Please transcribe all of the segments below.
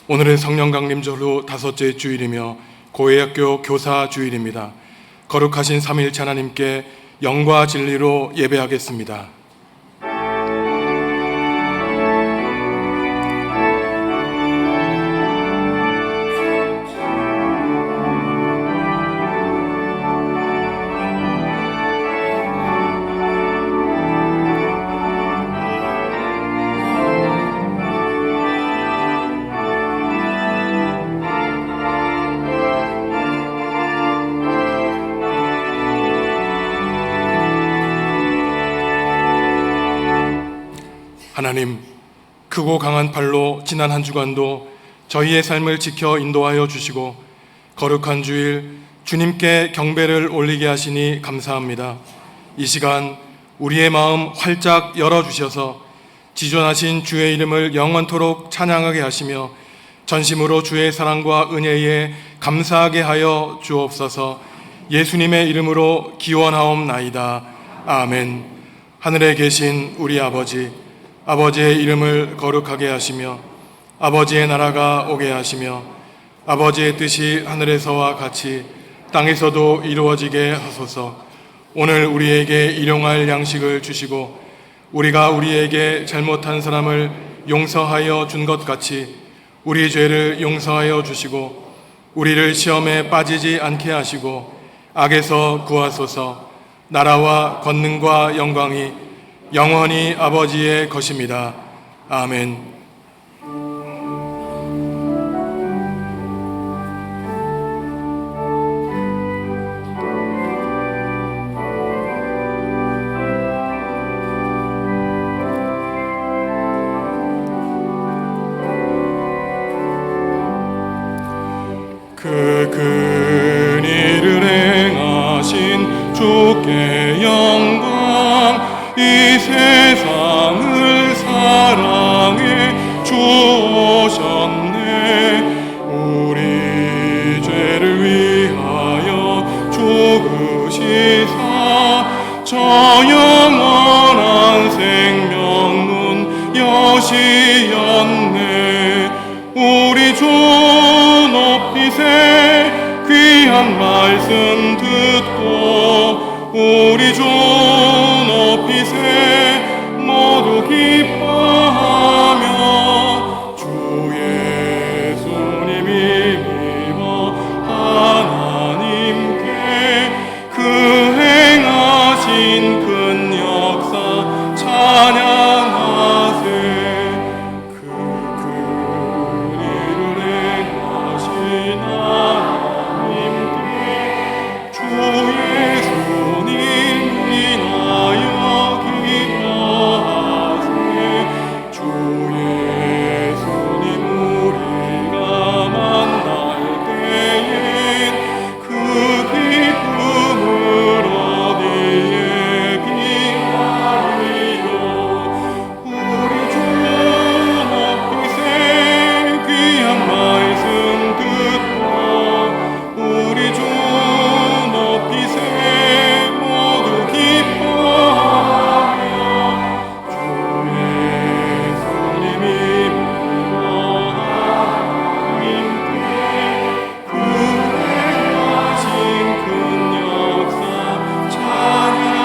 오늘은 성령 강림절 후 다섯째 주일이며 고해학교 교사 주일입니다. 거룩하신 삼위일체 하나님께 영과 진리로 예배하겠습니다. 하나님, 크고 강한 팔로 지난 한 주간도 저희의 삶을 지켜 인도하여 주시고 거룩한 주일 주님께 경배를 올리게 하시니 감사합니다. 이 시간 우리의 마음 활짝 열어주셔서 지존하신 주의 이름을 영원토록 찬양하게 하시며 전심으로 주의 사랑과 은혜에 감사하게 하여 주옵소서. 예수님의 이름으로 기원하옵나이다. 아멘. 하늘에 계신 우리 아버지의 이름을 거룩하게 하시며 아버지의 나라가 오게 하시며 아버지의 뜻이 하늘에서와 같이 땅에서도 이루어지게 하소서. 오늘 우리에게 일용할 양식을 주시고 우리가 우리에게 잘못한 사람을 용서하여 준 것 같이 우리 죄를 용서하여 주시고 우리를 시험에 빠지지 않게 하시고 악에서 구하소서. 나라와 권능과 영광이 영원히 아버지의 것입니다. 아멘. 그 큰 일을 행하신 주께 영광, 이 세상을 사랑해 주오셨네. 우리 죄를 위하여 죽으시사 저 영원한 생명문 여시었네. 우리 주 높이세 귀한 말씀 듣고 우리 주 높이세 모두 기뻐하며 주 예수님이 믿어 하나님께 그 행하신 큰 역사 찬양하세. 그 큰 일을 행하신 하나님께 주 예수님 인하여 기뻐하세. 주 예수님 우리가 만날 때엔 그 기쁨을 어디에 비하리요. 우리 주 높이세 귀한 말씀 듣고 우리 주 높이세 모두 기뻐하며 주 예수님이 믿어 하나님께 그 행하신 큰 역사 찬양하세.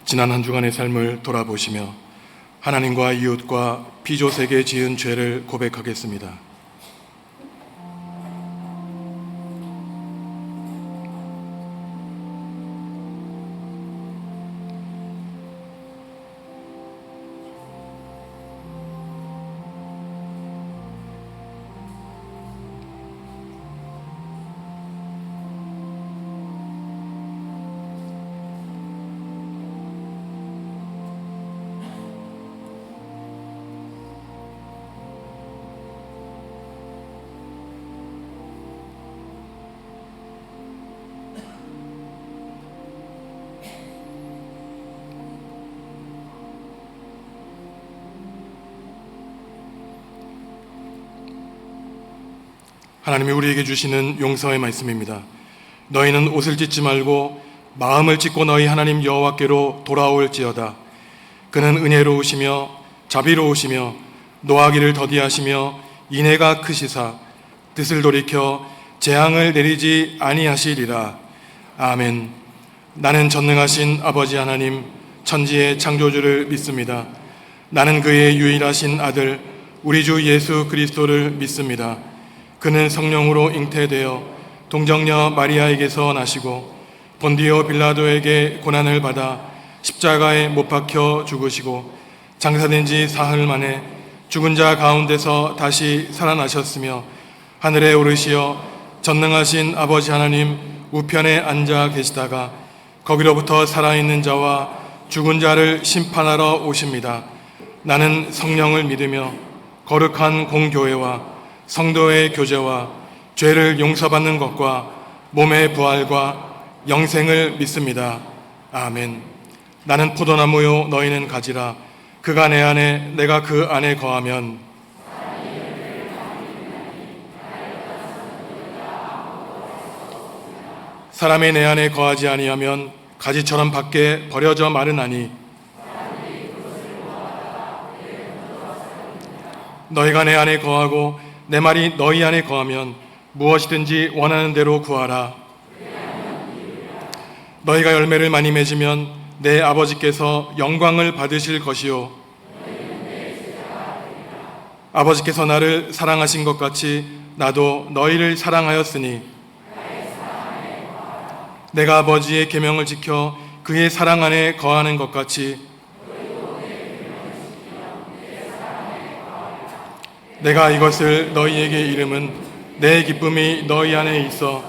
지난 한 주간의 삶을 돌아보시며 하나님과 이웃과 피조세계에 지은 죄를 고백하겠습니다. 하나님이 우리에게 주시는 용서의 말씀입니다. 너희는 옷을 찢지 말고 마음을 찢고 너희 하나님 여호와께로 돌아올지어다. 그는 은혜로우시며 자비로우시며 노하기를 더디하시며 인애가 크시사 뜻을 돌이켜 재앙을 내리지 아니하시리라. 아멘. 나는 전능하신 아버지 하나님 천지의 창조주를 믿습니다. 나는 그의 유일하신 아들 우리 주 예수 그리스도를 믿습니다. 그는 성령으로 잉태되어 동정녀 마리아에게서 나시고 본디오 빌라도에게 고난을 받아 십자가에 못 박혀 죽으시고 장사된 지 사흘 만에 죽은 자 가운데서 다시 살아나셨으며 하늘에 오르시어 전능하신 아버지 하나님 우편에 앉아 계시다가 거기로부터 살아있는 자와 죽은 자를 심판하러 오십니다. 나는 성령을 믿으며 거룩한 공교회와 성도의 교제와 죄를 용서받는 것과 몸의 부활과 영생을 믿습니다. 아멘. 나는 포도나무요 너희는 가지라. 그가 내 안에 내가 그 안에 거하면 사람이 내 안에 거하지 아니하면 가지처럼 밖에 버려져 마르나니 너희가 내 안에 거하고 내 말이 너희 안에 거하면 무엇이든지 원하는 대로 구하라. 너희가 열매를 많이 맺으면 내 아버지께서 영광을 받으실 것이요 아버지께서 나를 사랑하신 것 같이 나도 너희를 사랑하였으니 내가 아버지의 계명을 지켜 그의 사랑 안에 거하는 것 같이 내가 이것을 너희에게 이름은 내 기쁨이 너희 안에 있어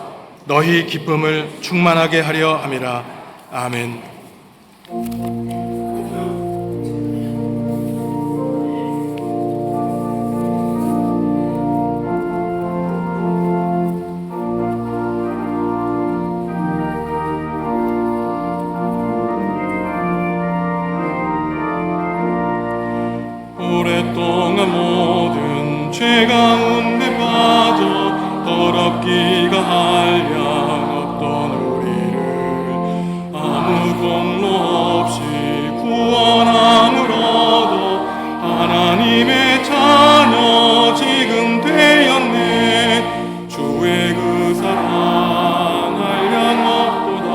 너희 기쁨을 충만하게 하려 함이라. 아멘. 오랫동안 모든 죄 가운데 빠져 더럽기가 한량없던 우리를 아무 공로 없이 구원함을 얻어 하나님의 자녀 지금 되었네. 주의 그 사랑 한량없도다.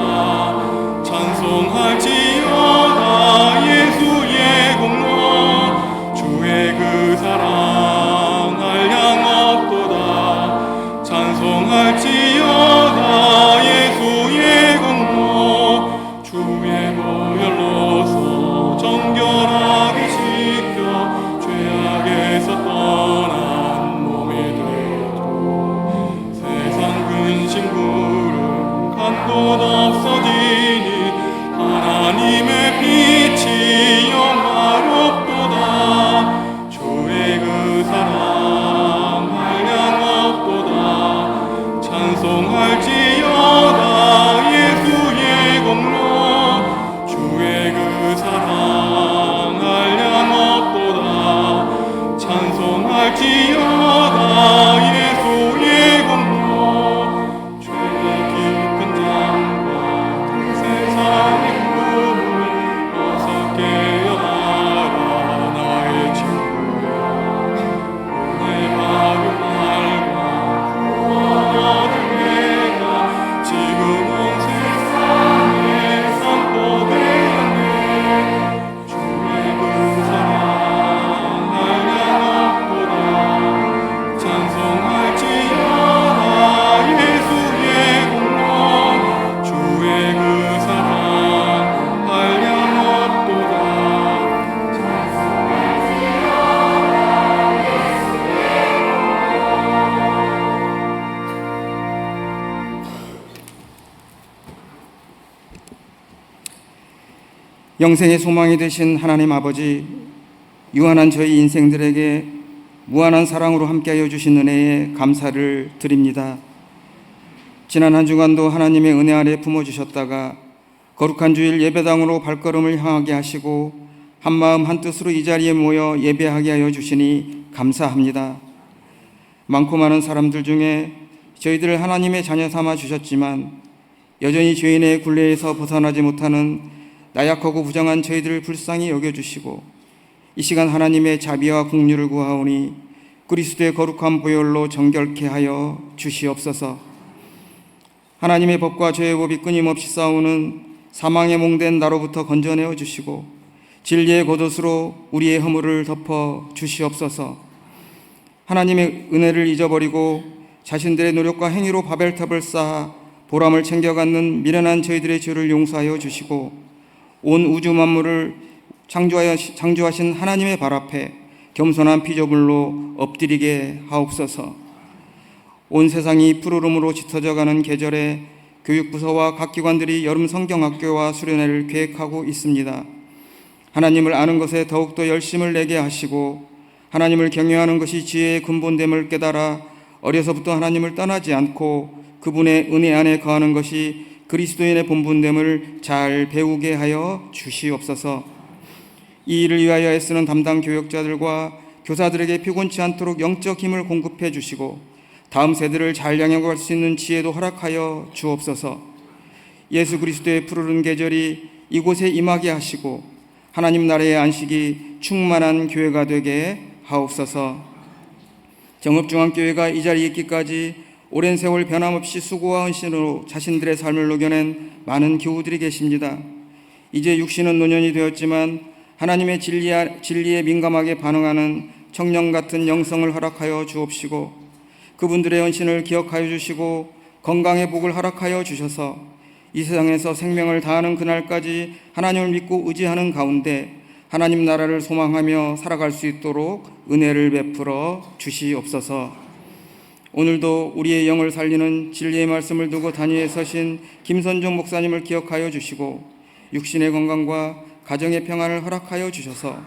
찬송할지어다 예수의 공로. 주의 그 사랑 한량없도다. 찬송할지어다 예수의 공로. 주의 보혈로서 정결하게 씻겨 죄악에서 떠난 몸이 되고 세상 근심 구름 간곳 없어지니 하나님의 빛이 영화롭도다. 주의 그 사랑 한량없도다. 찬송할지어다 예수의 공로. 주의 그 사랑 한량없도다. 찬송할지어다 예수의 공로. 죄의 깊은 잠과 그 세상의 꿈을 어서 깨어나라 나의 친구야. 내 바로 말과 구원 얻은 내가 지금은 세상에 삼고 되었네. 주의 그 사랑 한량없도다. 찬송할지어다 예수의 공로. 주의 그 사랑 한량없도다. 영생의 소망이 되신 하나님 아버지, 유한한 저희 인생들에게 무한한 사랑으로 함께하여 주신 은혜에 감사를 드립니다. 지난 한 주간도 하나님의 은혜 아래 품어주셨다가 거룩한 주일 예배당으로 발걸음을 향하게 하시고 한마음 한뜻으로 이 자리에 모여 예배하게 하여 주시니 감사합니다. 많고 많은 사람들 중에 저희들을 하나님의 자녀 삼아 주셨지만 여전히 죄인의 굴레에서 벗어나지 못하는 나약하고 부정한 저희들을 불쌍히 여겨주시고 이 시간 하나님의 자비와 긍휼을 구하오니 그리스도의 거룩한 보혈로 정결케 하여 주시옵소서. 하나님의 법과 죄의 법이 끊임없이 싸우는 사망의 몽된 나로부터 건져내어 주시고 진리의 겉옷으로 우리의 허물을 덮어 주시옵소서. 하나님의 은혜를 잊어버리고 자신들의 노력과 행위로 바벨탑을 쌓아 보람을 챙겨갖는 미련한 저희들의 죄를 용서하여 주시고 온 우주 만물을 창조하신 하나님의 발 앞에 겸손한 피조물로 엎드리게 하옵소서. 온 세상이 푸르름으로 짙어져가는 계절에 교육부서와 각 기관들이 여름 성경학교와 수련회를 계획하고 있습니다. 하나님을 아는 것에 더욱더 열심을 내게 하시고 하나님을 경외하는 것이 지혜의 근본됨을 깨달아 어려서부터 하나님을 떠나지 않고 그분의 은혜 안에 거하는 것이 그리스도인의 본분됨을 잘 배우게 하여 주시옵소서. 이 일을 위하여 애쓰는 담당 교역자들과 교사들에게 피곤치 않도록 영적 힘을 공급해 주시고 다음 세대를 잘 양육할 수 있는 지혜도 허락하여 주옵소서. 예수 그리스도의 푸르른 계절이 이곳에 임하게 하시고 하나님 나라의 안식이 충만한 교회가 되게 하옵소서. 정읍중앙교회가 이 자리에 있기까지 오랜 세월 변함없이 수고와 헌신으로 자신들의 삶을 녹여낸 많은 교우들이 계십니다. 이제 육신은 노년이 되었지만 하나님의 진리에 민감하게 반응하는 청년 같은 영성을 허락하여 주옵시고 그분들의 헌신을 기억하여 주시고 건강의 복을 허락하여 주셔서 이 세상에서 생명을 다하는 그날까지 하나님을 믿고 의지하는 가운데 하나님 나라를 소망하며 살아갈 수 있도록 은혜를 베풀어 주시옵소서. 오늘도 우리의 영을 살리는 진리의 말씀을 두고 단위에 서신 김선종 목사님을 기억하여 주시고 육신의 건강과 가정의 평안을 허락하여 주셔서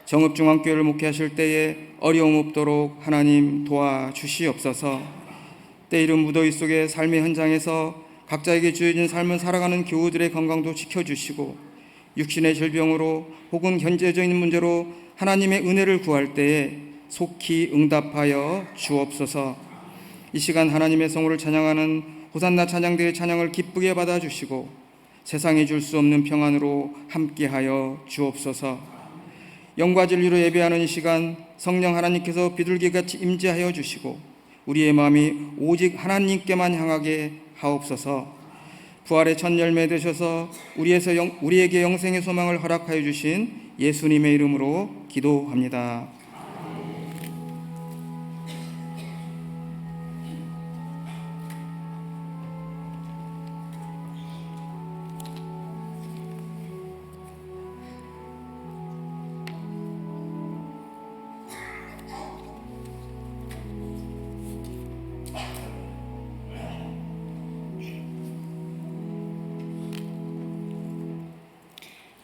정읍중앙교회를 목회하실 때에 어려움 없도록 하나님 도와주시옵소서. 때이른 무더위 속의 삶의 현장에서 각자에게 주어진 삶을 살아가는 교우들의 건강도 지켜주시고 육신의 질병으로 혹은 현재적인 문제로 하나님의 은혜를 구할 때에 속히 응답하여 주옵소서. 이 시간 하나님의 성호를 찬양하는 호산나 찬양대의 찬양을 기쁘게 받아주시고 세상이 줄 수 없는 평안으로 함께하여 주옵소서. 영과 진리로 예배하는 이 시간 성령 하나님께서 비둘기같이 임재하여 주시고 우리의 마음이 오직 하나님께만 향하게 하옵소서. 부활의 첫 열매 되셔서 우리에게 영생의 소망을 허락하여 주신 예수님의 이름으로 기도합니다.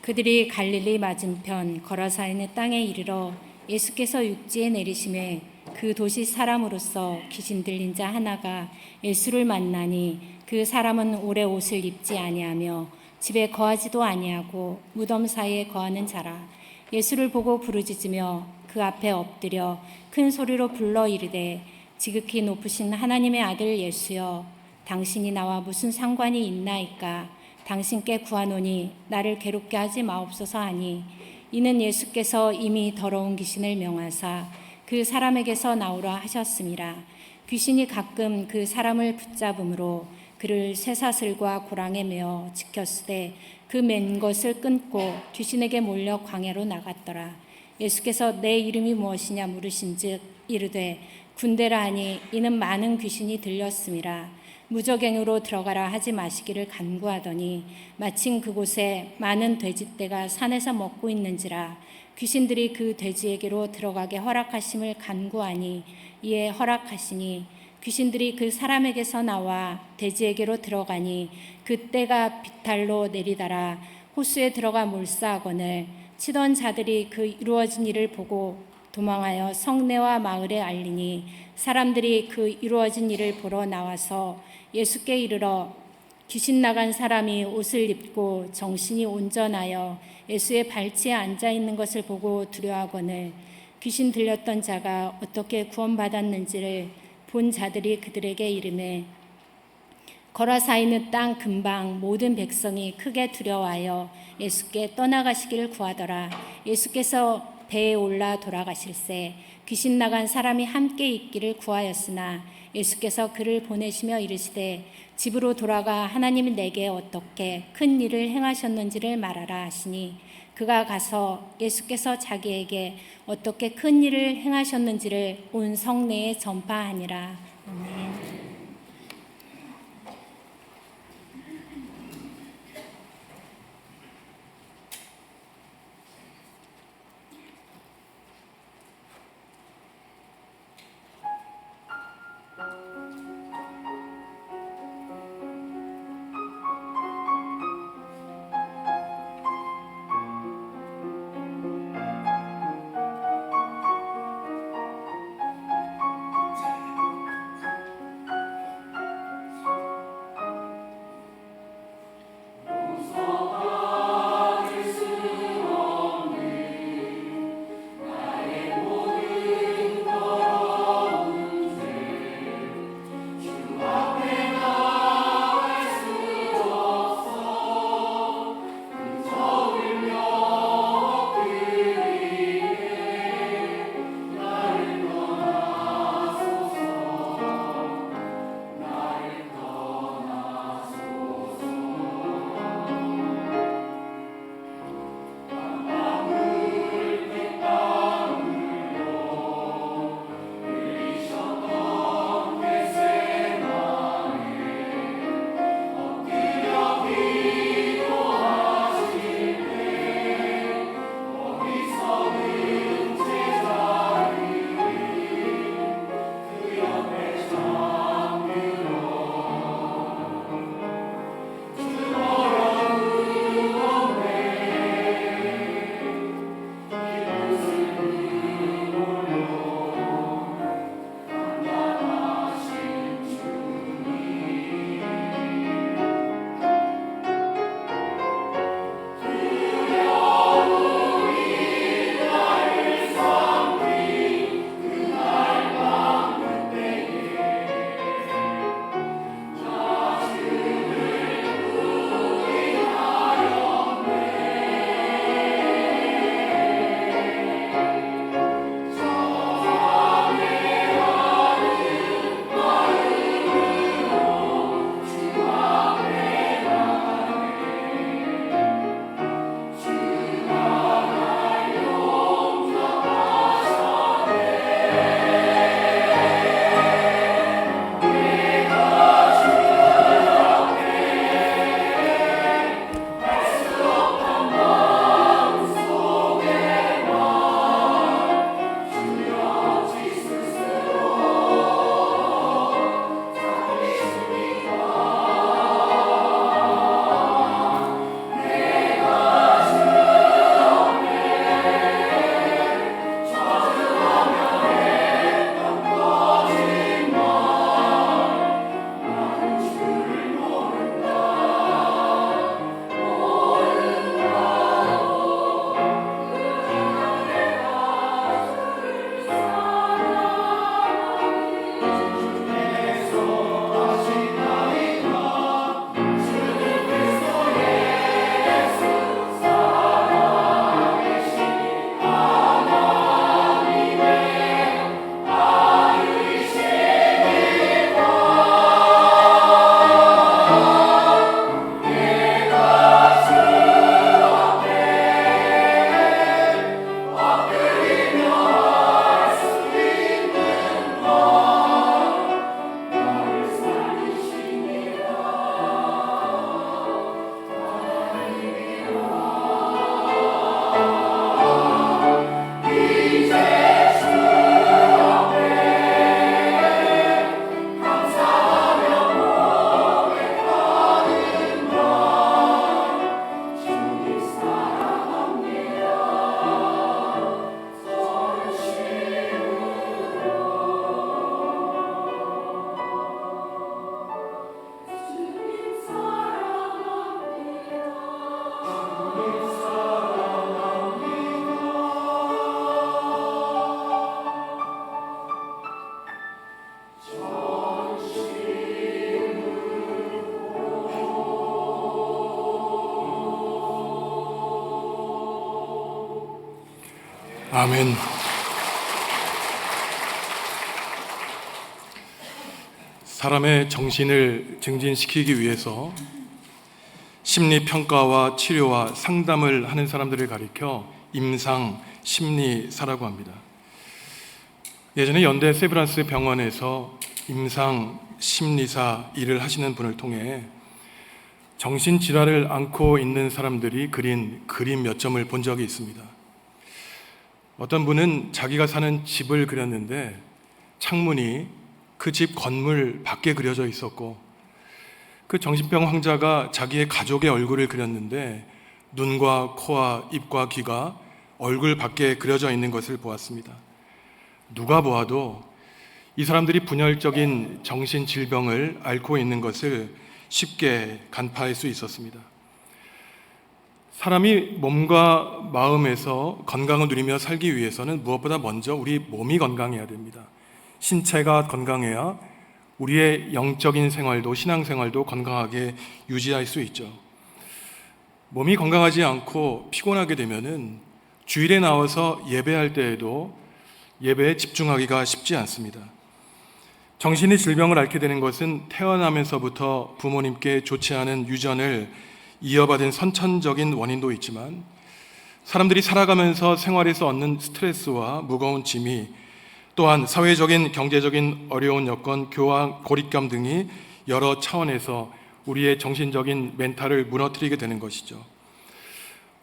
그들이 갈릴리 맞은편 거라사에 있는 땅에 이르러 예수께서 육지에 내리심에 그 도시 사람으로서 귀신 들린 자 하나가 예수를 만나니 그 사람은 오래 옷을 입지 아니하며 집에 거하지도 아니하고 무덤 사이에 거하는 자라. 예수를 보고 부르짖으며 그 앞에 엎드려 큰 소리로 불러 이르되 지극히 높으신 하나님의 아들 예수여 당신이 나와 무슨 상관이 있나이까. 당신께 구하노니 나를 괴롭게 하지 마옵소서 하니 이는 예수께서 이미 더러운 귀신을 명하사 그 사람에게서 나오라 하셨음이라. 귀신이 가끔 그 사람을 붙잡음으로 그를 쇠사슬과 고랑에 메어 지켰으되 그 맨 것을 끊고 귀신에게 몰려 광야로 나갔더라. 예수께서 내 이름이 무엇이냐 물으신즉 이르되 군대라 하니 이는 많은 귀신이 들렸음이라. 무적행으로 들어가라 하지 마시기를 간구하더니 마침 그곳에 많은 돼지떼가 산에서 먹고 있는지라. 귀신들이 그 돼지에게로 들어가게 허락하심을 간구하니 이에 허락하시니 귀신들이 그 사람에게서 나와 돼지에게로 들어가니 그 떼가 비탈로 내리다라 호수에 들어가 몰사하거늘 치던 자들이 그 이루어진 일을 보고 도망하여 성내와 마을에 알리니 사람들이 그 이루어진 일을 보러 나와서 예수께 이르러 귀신 나간 사람이 옷을 입고 정신이 온전하여 예수의 발치에 앉아 있는 것을 보고 두려워하거늘 귀신 들렸던 자가 어떻게 구원받았는지를 본 자들이 그들에게 이르매 거라사이는 땅 근방 모든 백성이 크게 두려워하여 예수께 떠나가시기를 구하더라. 예수께서 배에 올라 돌아가실새 귀신 나간 사람이 함께 있기를 구하였으나 예수께서 그를 보내시며 이르시되 집으로 돌아가 하나님이 내게 어떻게 큰 일을 행하셨는지를 말하라 하시니 그가 가서 예수께서 자기에게 어떻게 큰 일을 행하셨는지를 온 성내에 전파하니라. 아멘. 아멘. 사람의 정신을 증진시키기 위해서 심리평가와 치료와 상담을 하는 사람들을 가리켜 임상 심리사라고 합니다. 예전에 연대 세브란스 병원에서 임상 심리사 일을 하시는 분을 통해 정신질환을 앓고 있는 사람들이 그린 그림 몇 점을 본 적이 있습니다. 어떤 분은 자기가 사는 집을 그렸는데 창문이 그 집 건물 밖에 그려져 있었고, 그 정신병 환자가 자기의 가족의 얼굴을 그렸는데 눈과 코와 입과 귀가 얼굴 밖에 그려져 있는 것을 보았습니다. 누가 보아도 이 사람들이 분열적인 정신질병을 앓고 있는 것을 쉽게 간파할 수 있었습니다. 사람이 몸과 마음에서 건강을 누리며 살기 위해서는 무엇보다 먼저 우리 몸이 건강해야 됩니다. 신체가 건강해야 우리의 영적인 생활도 신앙생활도 건강하게 유지할 수 있죠. 몸이 건강하지 않고 피곤하게 되면은 주일에 나와서 예배할 때에도 예배에 집중하기가 쉽지 않습니다. 정신의 질병을 앓게 되는 것은 태어나면서부터 부모님께 좋지 않은 유전을 이어받은 선천적인 원인도 있지만, 사람들이 살아가면서 생활에서 얻는 스트레스와 무거운 짐이, 또한 사회적인 경제적인 어려운 여건, 교환, 고립감 등이 여러 차원에서 우리의 정신적인 멘탈을 무너뜨리게 되는 것이죠.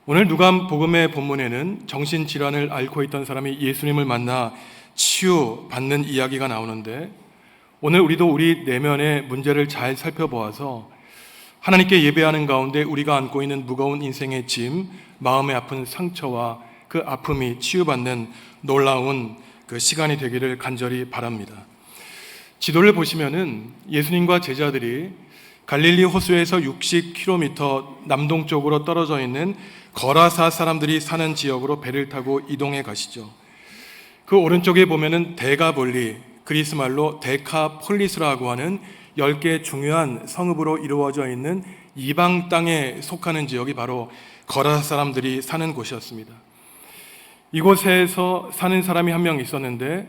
오늘 누가 복음의 본문에는 정신질환을 앓고 있던 사람이 예수님을 만나 치유받는 이야기가 나오는데, 오늘 우리도 우리 내면의 문제를 잘 살펴보아서 하나님께 예배하는 가운데 우리가 안고 있는 무거운 인생의 짐, 마음의 아픈 상처와 그 아픔이 치유받는 놀라운 그 시간이 되기를 간절히 바랍니다. 지도를 보시면은 예수님과 제자들이 갈릴리 호수에서 60km 남동쪽으로 떨어져 있는 거라사 사람들이 사는 지역으로 배를 타고 이동해 가시죠. 그 오른쪽에 보면은 데가볼리, 그리스 말로 데카폴리스라고 하는 10개의 중요한 성읍으로 이루어져 있는 이방 땅에 속하는 지역이 바로 거라사 사람들이 사는 곳이었습니다. 이곳에서 사는 사람이 한 명 있었는데,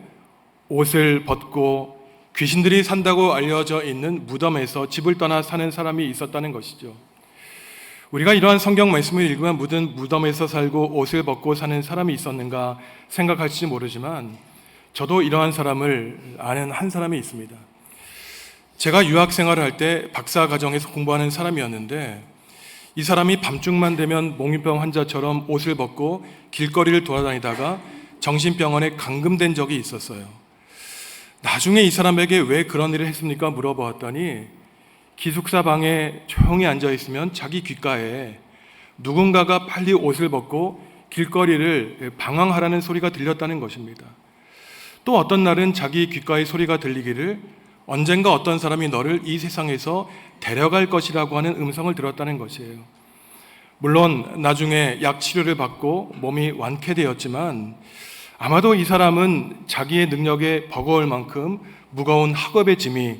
옷을 벗고 귀신들이 산다고 알려져 있는 무덤에서 집을 떠나 사는 사람이 있었다는 것이죠. 우리가 이러한 성경 말씀을 읽으면 무덤에서 살고 옷을 벗고 사는 사람이 있었는가 생각할지 모르지만, 저도 이러한 사람을 아는 한 사람이 있습니다. 제가 유학 생활을 할 때 박사 과정에서 공부하는 사람이었는데, 이 사람이 밤중만 되면 몽유병 환자처럼 옷을 벗고 길거리를 돌아다니다가 정신병원에 감금된 적이 있었어요. 나중에 이 사람에게 왜 그런 일을 했습니까? 물어보았더니, 기숙사 방에 조용히 앉아 있으면 자기 귓가에 누군가가 빨리 옷을 벗고 길거리를 방황하라는 소리가 들렸다는 것입니다. 또 어떤 날은 자기 귓가에 소리가 들리기를 언젠가 어떤 사람이 너를 이 세상에서 데려갈 것이라고 하는 음성을 들었다는 것이에요. 물론 나중에 약 치료를 받고 몸이 완쾌되었지만, 아마도 이 사람은 자기의 능력에 버거울 만큼 무거운 학업의 짐이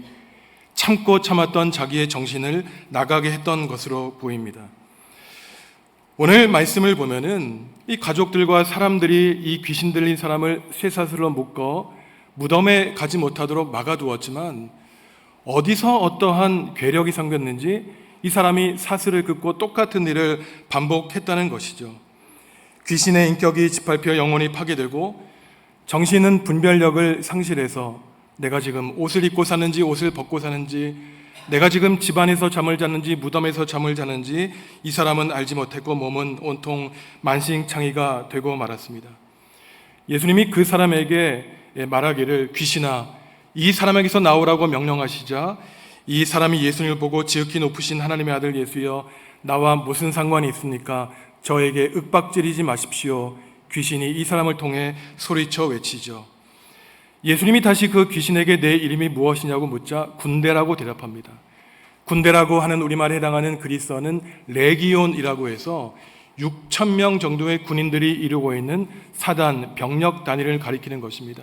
참고 참았던 자기의 정신을 나가게 했던 것으로 보입니다. 오늘 말씀을 보면은 이 가족들과 사람들이 이 귀신 들린 사람을 쇠사슬로 묶어 무덤에 가지 못하도록 막아두었지만, 어디서 어떠한 괴력이 생겼는지 이 사람이 사슬을 긋고 똑같은 일을 반복했다는 것이죠. 귀신의 인격이 짓밟혀 영혼이 파괴되고, 정신은 분별력을 상실해서 내가 지금 옷을 입고 사는지 옷을 벗고 사는지, 내가 지금 집안에서 잠을 자는지 무덤에서 잠을 자는지 이 사람은 알지 못했고, 몸은 온통 만신창이가 되고 말았습니다. 예수님이 그 사람에게 말하기를, 귀신아, 이 사람에게서 나오라고 명령하시자, 이 사람이 예수님을 보고 지극히 높으신 하나님의 아들 예수여, 나와 무슨 상관이 있습니까? 저에게 윽박지르지 마십시오. 귀신이 이 사람을 통해 소리쳐 외치죠. 예수님이 다시 그 귀신에게 내 이름이 무엇이냐고 묻자 군대라고 대답합니다. 군대라고 하는 우리말에 해당하는 그리스어는 레기온이라고 해서 6,000명 정도의 군인들이 이루고 있는 사단, 병력 단위를 가리키는 것입니다.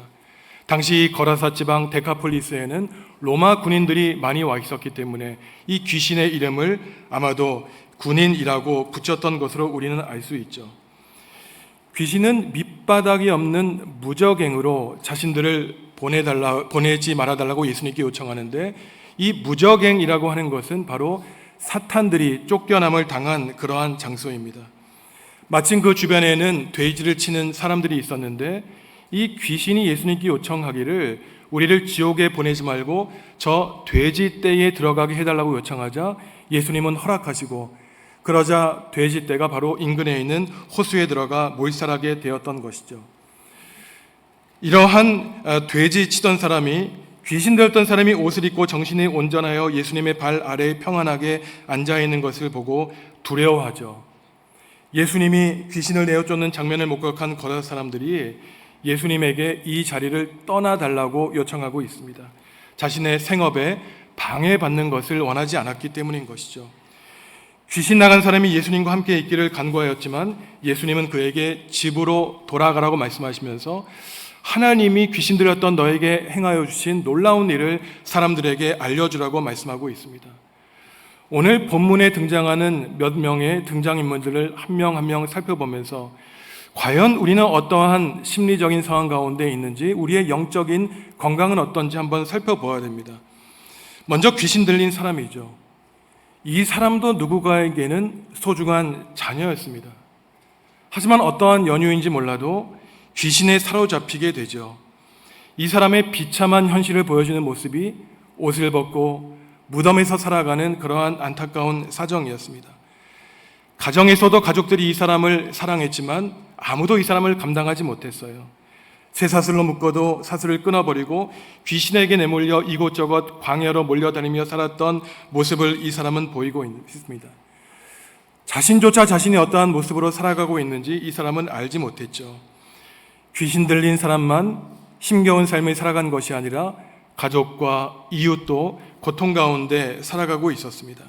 당시 거라사 지방 데카폴리스에는 로마 군인들이 많이 와 있었기 때문에 이 귀신의 이름을 아마도 군인이라고 붙였던 것으로 우리는 알 수 있죠. 귀신은 밑바닥이 없는 무적행으로 자신들을 보내지 말아달라고 예수님께 요청하는데, 이 무적행이라고 하는 것은 바로 사탄들이 쫓겨남을 당한 그러한 장소입니다. 마침 그 주변에는 돼지를 치는 사람들이 있었는데, 이 귀신이 예수님께 요청하기를 우리를 지옥에 보내지 말고 저 돼지떼에 들어가게 해달라고 요청하자 예수님은 허락하시고, 그러자 돼지떼가 바로 인근에 있는 호수에 들어가 몰살하게 되었던 것이죠. 이러한 돼지 치던 사람이, 귀신 들었던 사람이 옷을 입고 정신이 온전하여 예수님의 발 아래에 평안하게 앉아있는 것을 보고 두려워하죠. 예수님이 귀신을 내어 쫓는 장면을 목격한 거다 사람들이 예수님에게 이 자리를 떠나달라고 요청하고 있습니다. 자신의 생업에 방해받는 것을 원하지 않았기 때문인 것이죠. 귀신 나간 사람이 예수님과 함께 있기를 간구하였지만 예수님은 그에게 집으로 돌아가라고 말씀하시면서 하나님이 귀신 들였던 너에게 행하여 주신 놀라운 일을 사람들에게 알려주라고 말씀하고 있습니다. 오늘 본문에 등장하는 몇 명의 등장인물들을 한 명 한 명 살펴보면서 과연 우리는 어떠한 심리적인 상황 가운데 있는지, 우리의 영적인 건강은 어떤지 한번 살펴보아야 됩니다. 먼저 귀신 들린 사람이죠. 이 사람도 누구가에게는 소중한 자녀였습니다. 하지만 어떠한 연유인지 몰라도 귀신에 사로잡히게 되죠. 이 사람의 비참한 현실을 보여주는 모습이 옷을 벗고 무덤에서 살아가는 그러한 안타까운 사정이었습니다. 가정에서도 가족들이 이 사람을 사랑했지만 아무도 이 사람을 감당하지 못했어요. 쇠사슬로 묶어도 사슬을 끊어버리고 귀신에게 내몰려 이곳저곳 광야로 몰려다니며 살았던 모습을 이 사람은 보이고 있습니다. 자신조차 자신이 어떠한 모습으로 살아가고 있는지 이 사람은 알지 못했죠. 귀신 들린 사람만 힘겨운 삶을 살아간 것이 아니라 가족과 이웃도 고통 가운데 살아가고 있었습니다.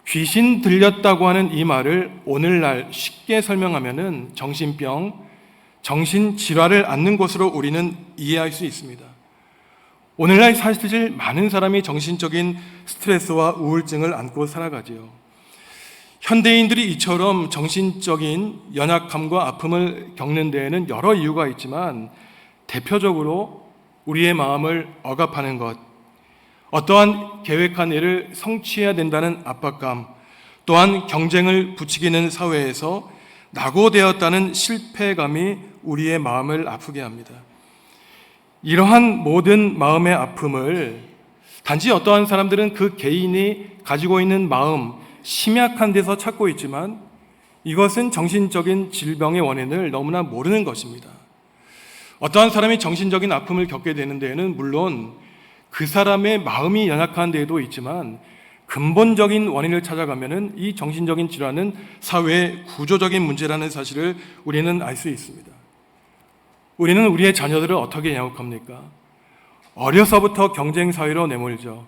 귀신 들렸다고 하는 이 말을 오늘날 쉽게 설명하면은 정신병, 정신질환을 앓는 것으로 우리는 이해할 수 있습니다. 오늘날 사실 많은 사람이 정신적인 스트레스와 우울증을 안고 살아가지요. 현대인들이 이처럼 정신적인 연약함과 아픔을 겪는 데에는 여러 이유가 있지만 대표적으로 우리의 마음을 억압하는 것, 어떠한 계획한 일을 성취해야 된다는 압박감, 또한 경쟁을 부추기는 사회에서 낙오되었다는 실패감이 우리의 마음을 아프게 합니다. 이러한 모든 마음의 아픔을 단지 어떠한 사람들은 그 개인이 가지고 있는 마음, 심약한 데서 찾고 있지만 이것은 정신적인 질병의 원인을 너무나 모르는 것입니다. 어떠한 사람이 정신적인 아픔을 겪게 되는 데에는 물론 그 사람의 마음이 연약한 데에도 있지만 근본적인 원인을 찾아가면은 이 정신적인 질환은 사회의 구조적인 문제라는 사실을 우리는 알 수 있습니다. 우리는 우리의 자녀들을 어떻게 양육합니까? 어려서부터 경쟁 사회로 내몰죠.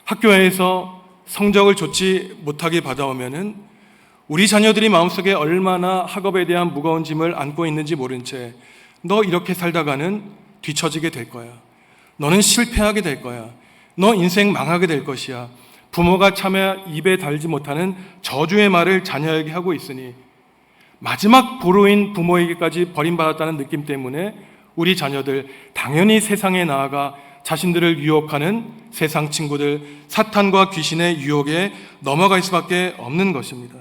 학교에서 성적을 좋지 못하게 받아오면은 우리 자녀들이 마음속에 얼마나 학업에 대한 무거운 짐을 안고 있는지 모른 채 너 이렇게 살다가는 뒤처지게 될 거야. 너는 실패하게 될 거야. 너 인생 망하게 될 것이야. 부모가 차마 입에 달지 못하는 저주의 말을 자녀에게 하고 있으니 마지막 보루인 부모에게까지 버림받았다는 느낌 때문에 우리 자녀들 당연히 세상에 나아가 자신들을 유혹하는 세상 친구들, 사탄과 귀신의 유혹에 넘어갈 수밖에 없는 것입니다.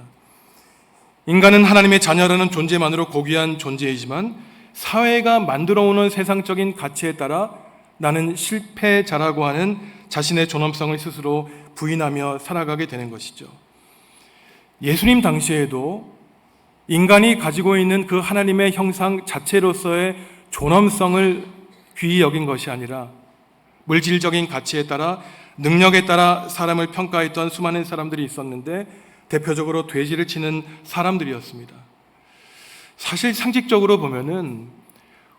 인간은 하나님의 자녀라는 존재만으로 고귀한 존재이지만 사회가 만들어오는 세상적인 가치에 따라 나는 실패자라고 하는 자신의 존엄성을 스스로 부인하며 살아가게 되는 것이죠. 예수님 당시에도 인간이 가지고 있는 그 하나님의 형상 자체로서의 존엄성을 귀히 여긴 것이 아니라 물질적인 가치에 따라, 능력에 따라 사람을 평가했던 수많은 사람들이 있었는데 대표적으로 돼지를 치는 사람들이었습니다. 사실 상식적으로 보면은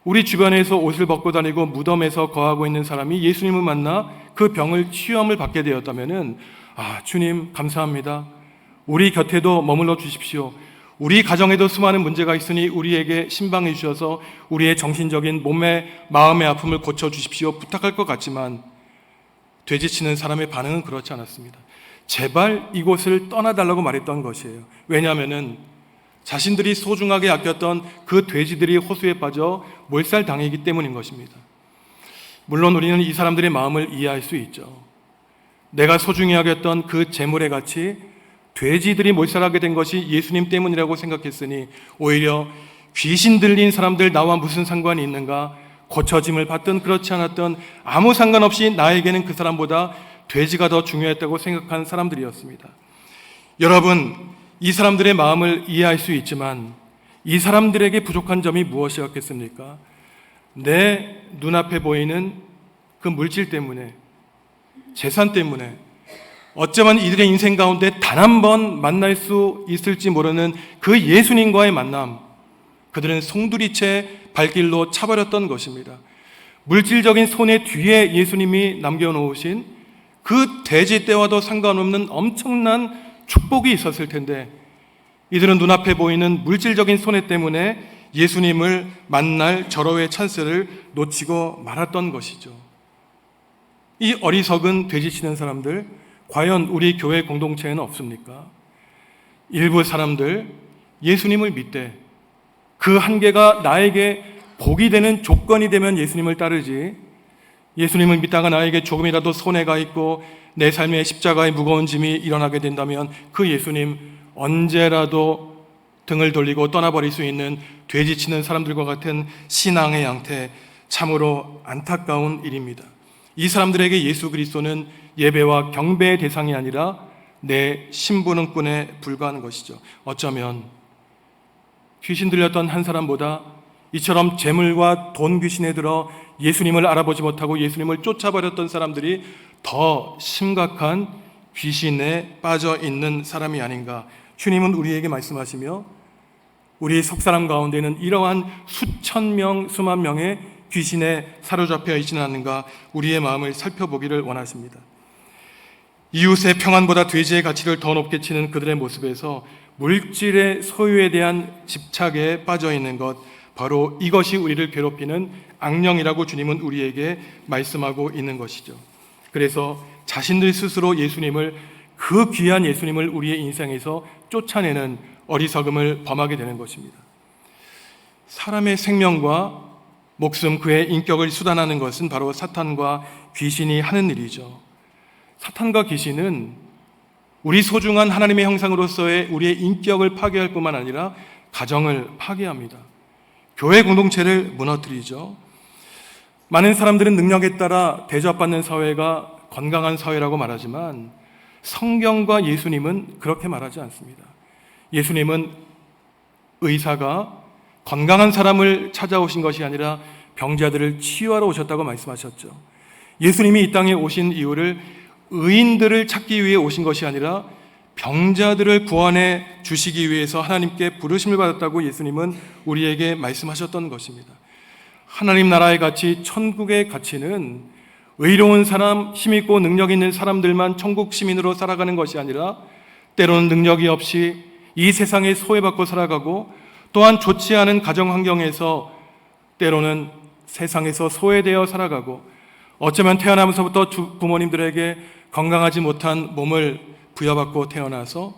우리 주변에서 옷을 벗고 다니고 무덤에서 거하고 있는 사람이 예수님을 만나 그 병을 치유함을 받게 되었다면은 주님 감사합니다. 우리 곁에도 머물러 주십시오. 우리 가정에도 수많은 문제가 있으니 우리에게 신방해 주셔서 우리의 정신적인 몸의 마음의 아픔을 고쳐 주십시오. 부탁할 것 같지만 돼지치는 사람의 반응은 그렇지 않았습니다. 제발 이곳을 떠나달라고 말했던 것이에요. 왜냐하면은 자신들이 소중하게 아꼈던 그 돼지들이 호수에 빠져 몰살당하기 때문인 것입니다. 물론 우리는 이 사람들의 마음을 이해할 수 있죠. 내가 소중히 여겼던 그 재물의 가치, 돼지들이 몰살하게 된 것이 예수님 때문이라고 생각했으니 오히려 귀신 들린 사람들 나와 무슨 상관이 있는가, 고쳐짐을 받든 그렇지 않았든 아무 상관없이 나에게는 그 사람보다 돼지가 더 중요했다고 생각한 사람들이었습니다. 여러분, 이 사람들의 마음을 이해할 수 있지만 이 사람들에게 부족한 점이 무엇이었겠습니까? 내 눈앞에 보이는 그 물질 때문에, 재산 때문에, 어쩌면 이들의 인생 가운데 단 한 번 만날 수 있을지 모르는 그 예수님과의 만남, 그들은 송두리째 발길로 차버렸던 것입니다. 물질적인 손해 뒤에 예수님이 남겨놓으신 그 돼지 떼와도 상관없는 엄청난 축복이 있었을 텐데 이들은 눈앞에 보이는 물질적인 손해 때문에 예수님을 만날 절호의 찬스를 놓치고 말았던 것이죠. 이 어리석은 돼지치는 사람들, 과연 우리 교회 공동체에는 없습니까? 일부 사람들 예수님을 믿되 그 한계가 나에게 복이 되는 조건이 되면 예수님을 따르지, 예수님을 믿다가 나에게 조금이라도 손해가 있고 내 삶에 십자가의 무거운 짐이 일어나게 된다면 그 예수님 언제라도 등을 돌리고 떠나버릴 수 있는 돼지치는 사람들과 같은 신앙의 양태, 참으로 안타까운 일입니다. 이 사람들에게 예수 그리스도는 예배와 경배의 대상이 아니라 내 심부름꾼에 불과한 것이죠. 어쩌면 귀신 들렸던 한 사람보다 이처럼 재물과 돈 귀신에 들어 예수님을 알아보지 못하고 예수님을 쫓아버렸던 사람들이 더 심각한 귀신에 빠져 있는 사람이 아닌가. 주님은 우리에게 말씀하시며 우리 속사람 가운데는 이러한 수천 명, 수만 명의 귀신에 사로잡혀 있지는 않는가, 우리의 마음을 살펴보기를 원하십니다. 이웃의 평안보다 돼지의 가치를 더 높게 치는 그들의 모습에서 물질의 소유에 대한 집착에 빠져 있는 것, 바로 이것이 우리를 괴롭히는 악령이라고 주님은 우리에게 말씀하고 있는 것이죠. 그래서 자신들 스스로 예수님을, 그 귀한 예수님을 우리의 인생에서 쫓아내는 어리석음을 범하게 되는 것입니다. 사람의 생명과 목숨, 그의 인격을 수단하는 것은 바로 사탄과 귀신이 하는 일이죠. 사탄과 귀신은 우리 소중한 하나님의 형상으로서의 우리의 인격을 파괴할 뿐만 아니라 가정을 파괴합니다. 교회 공동체를 무너뜨리죠. 많은 사람들은 능력에 따라 대접받는 사회가 건강한 사회라고 말하지만 성경과 예수님은 그렇게 말하지 않습니다. 예수님은 의사가 건강한 사람을 찾아오신 것이 아니라 병자들을 치유하러 오셨다고 말씀하셨죠. 예수님이 이 땅에 오신 이유를 의인들을 찾기 위해 오신 것이 아니라 병자들을 구원해 주시기 위해서 하나님께 부르심을 받았다고 예수님은 우리에게 말씀하셨던 것입니다. 하나님 나라의 가치, 천국의 가치는 의로운 사람, 힘있고 능력 있는 사람들만 천국 시민으로 살아가는 것이 아니라 때로는 능력이 없이 이 세상에 소외받고 살아가고 또한 좋지 않은 가정 환경에서 때로는 세상에서 소외되어 살아가고 어쩌면 태어나면서부터 부모님들에게 건강하지 못한 몸을 부여받고 태어나서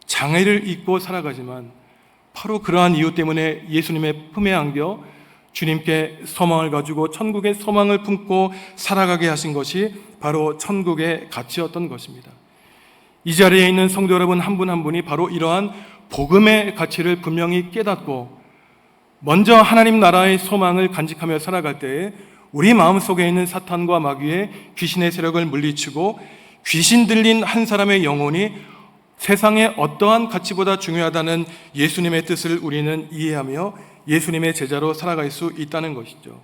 장애를 입고 살아가지만 바로 그러한 이유 때문에 예수님의 품에 안겨 주님께 소망을 가지고 천국의 소망을 품고 살아가게 하신 것이 바로 천국의 가치였던 것입니다. 이 자리에 있는 성도 여러분 한 분 한 분이 바로 이러한 복음의 가치를 분명히 깨닫고 먼저 하나님 나라의 소망을 간직하며 살아갈 때에 우리 마음속에 있는 사탄과 마귀의 귀신의 세력을 물리치고 귀신 들린 한 사람의 영혼이 세상의 어떠한 가치보다 중요하다는 예수님의 뜻을 우리는 이해하며 예수님의 제자로 살아갈 수 있다는 것이죠.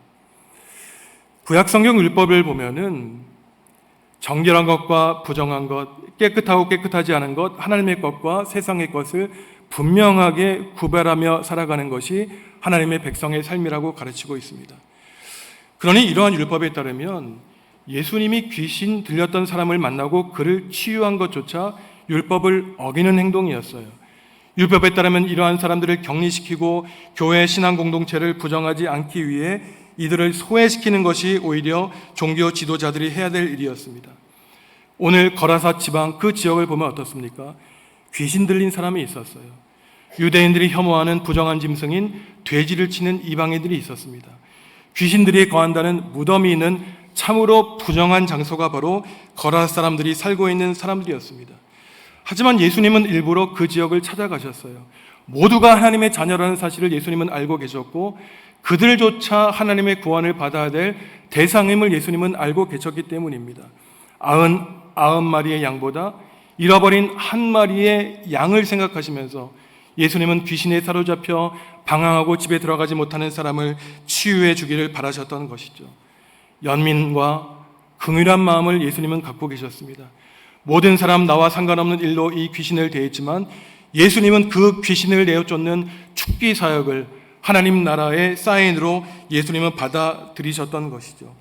구약성경 율법을 보면은 정결한 것과 부정한 것, 깨끗하고 깨끗하지 않은 것, 하나님의 것과 세상의 것을 분명하게 구별하며 살아가는 것이 하나님의 백성의 삶이라고 가르치고 있습니다. 그러니 이러한 율법에 따르면 예수님이 귀신 들렸던 사람을 만나고 그를 치유한 것조차 율법을 어기는 행동이었어요. 율법에 따르면 이러한 사람들을 격리시키고 교회 신앙 공동체를 부정하지 않기 위해 이들을 소외시키는 것이 오히려 종교 지도자들이 해야 될 일이었습니다. 오늘 거라사 지방 그 지역을 보면 어떻습니까? 귀신 들린 사람이 있었어요. 유대인들이 혐오하는 부정한 짐승인 돼지를 치는 이방인들이 있었습니다. 귀신들이 거한다는 무덤이 있는 참으로 부정한 장소가 바로 거라 사람들이 살고 있는 사람들이었습니다. 하지만 예수님은 일부러 그 지역을 찾아가셨어요. 모두가 하나님의 자녀라는 사실을 예수님은 알고 계셨고 그들조차 하나님의 구원을 받아야 될 대상임을 예수님은 알고 계셨기 때문입니다. 99마리의 양보다 잃어버린 한 마리의 양을 생각하시면서 예수님은 귀신에 사로잡혀 방황하고 집에 들어가지 못하는 사람을 치유해 주기를 바라셨던 것이죠. 연민과 긍휼한 마음을 예수님은 갖고 계셨습니다. 모든 사람 나와 상관없는 일로 이 귀신을 대했지만 예수님은 그 귀신을 내어 쫓는 축기 사역을 하나님 나라의 사인으로 예수님은 받아들이셨던 것이죠.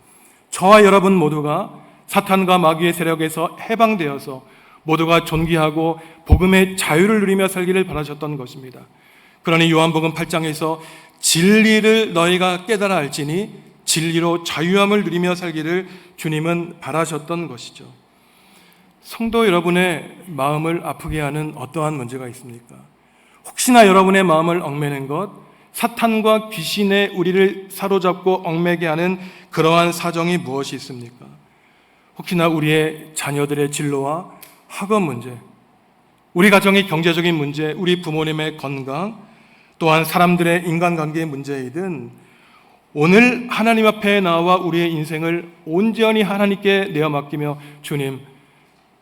저와 여러분 모두가 사탄과 마귀의 세력에서 해방되어서 모두가 존귀하고 복음의 자유를 누리며 살기를 바라셨던 것입니다. 그러니 요한복음 8장에서 진리를 너희가 깨달아 알지니 진리로 자유함을 누리며 살기를 주님은 바라셨던 것이죠. 성도 여러분의 마음을 아프게 하는 어떠한 문제가 있습니까? 혹시나 여러분의 마음을 얽매는 것, 사탄과 귀신의 우리를 사로잡고 얽매게 하는 그러한 사정이 무엇이 있습니까? 혹시나 우리의 자녀들의 진로와 학업 문제, 우리 가정의 경제적인 문제, 우리 부모님의 건강, 또한 사람들의 인간관계의 문제이든 오늘 하나님 앞에 나와 우리의 인생을 온전히 하나님께 내어 맡기며 주님,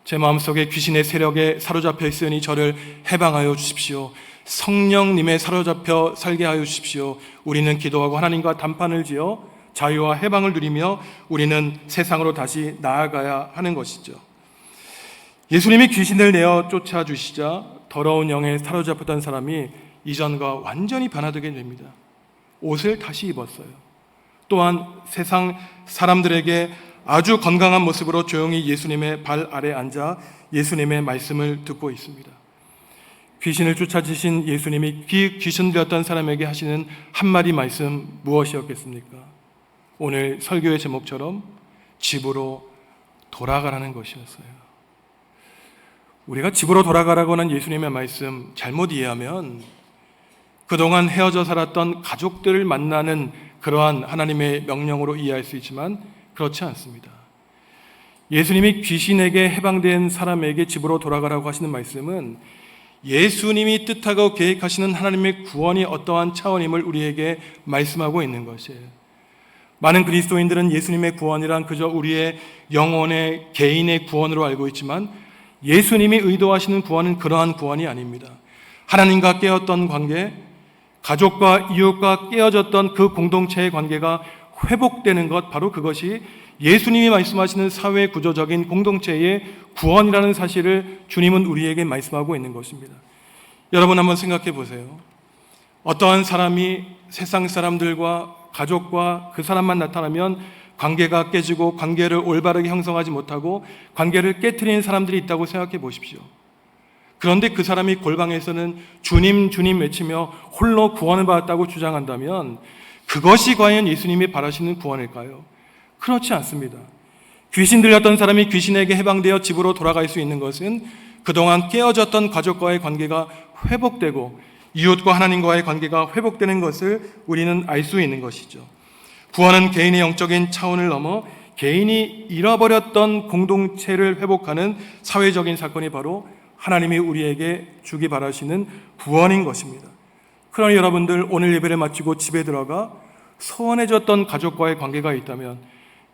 제 마음속에 귀신의 세력에 사로잡혀 있으니 저를 해방하여 주십시오. 성령님의 사로잡혀 살게 하여 주십시오. 우리는 기도하고 하나님과 단판을 지어 자유와 해방을 누리며 우리는 세상으로 다시 나아가야 하는 것이죠. 예수님이 귀신을 내어 쫓아주시자 더러운 영에 사로잡혔던 사람이 이전과 완전히 변화되게 됩니다. 옷을 다시 입었어요. 또한 세상 사람들에게 아주 건강한 모습으로 조용히 예수님의 발 아래 앉아 예수님의 말씀을 듣고 있습니다. 귀신을 쫓아주신 예수님이 귀신 들렸던 사람에게 하시는 한마디 말씀 무엇이었겠습니까? 오늘 설교의 제목처럼 집으로 돌아가라는 것이었어요. 우리가 집으로 돌아가라고 하는 예수님의 말씀 잘못 이해하면 그동안 헤어져 살았던 가족들을 만나는 그러한 하나님의 명령으로 이해할 수 있지만 그렇지 않습니다. 예수님이 귀신에게 해방된 사람에게 집으로 돌아가라고 하시는 말씀은 예수님이 뜻하고 계획하시는 하나님의 구원이 어떠한 차원임을 우리에게 말씀하고 있는 것이에요. 많은 그리스도인들은 예수님의 구원이란 그저 우리의 영혼의 개인의 구원으로 알고 있지만 예수님이 의도하시는 구원은 그러한 구원이 아닙니다. 하나님과 깨었던 관계, 가족과 이웃과 깨어졌던 그 공동체의 관계가 회복되는 것, 바로 그것이 예수님이 말씀하시는 사회 구조적인 공동체의 구원이라는 사실을 주님은 우리에게 말씀하고 있는 것입니다. 여러분 한번 생각해 보세요. 어떠한 사람이 세상 사람들과 가족과 그 사람만 나타나면 관계가 깨지고 관계를 올바르게 형성하지 못하고 관계를 깨트리는 사람들이 있다고 생각해 보십시오. 그런데 그 사람이 골방에서는 주님 주님 외치며 홀로 구원을 받았다고 주장한다면 그것이 과연 예수님이 바라시는 구원일까요? 그렇지 않습니다. 귀신 들렸던 사람이 귀신에게 해방되어 집으로 돌아갈 수 있는 것은 그동안 깨어졌던 가족과의 관계가 회복되고 이웃과 하나님과의 관계가 회복되는 것을 우리는 알 수 있는 것이죠. 구원은 개인의 영적인 차원을 넘어 개인이 잃어버렸던 공동체를 회복하는 사회적인 사건이 바로 하나님이 우리에게 주기 바라시는 구원인 것입니다. 그러니 여러분들 오늘 예배를 마치고 집에 들어가 소원해졌던 가족과의 관계가 있다면,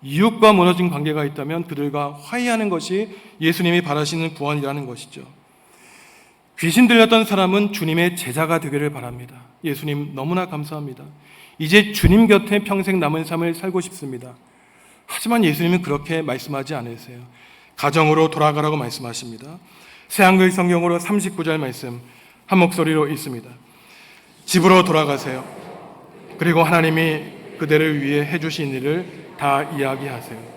이웃과 무너진 관계가 있다면 그들과 화해하는 것이 예수님이 바라시는 구원이라는 것이죠. 귀신 들렸던 사람은 주님의 제자가 되기를 바랍니다. 예수님 너무나 감사합니다. 이제 주님 곁에 평생 남은 삶을 살고 싶습니다. 하지만 예수님은 그렇게 말씀하지 않으세요. 가정으로 돌아가라고 말씀하십니다. 새한글 성경으로 39절 말씀 한 목소리로 읽습니다. 집으로 돌아가세요. 그리고 하나님이 그대를 위해 해주신 일을 다 이야기하세요.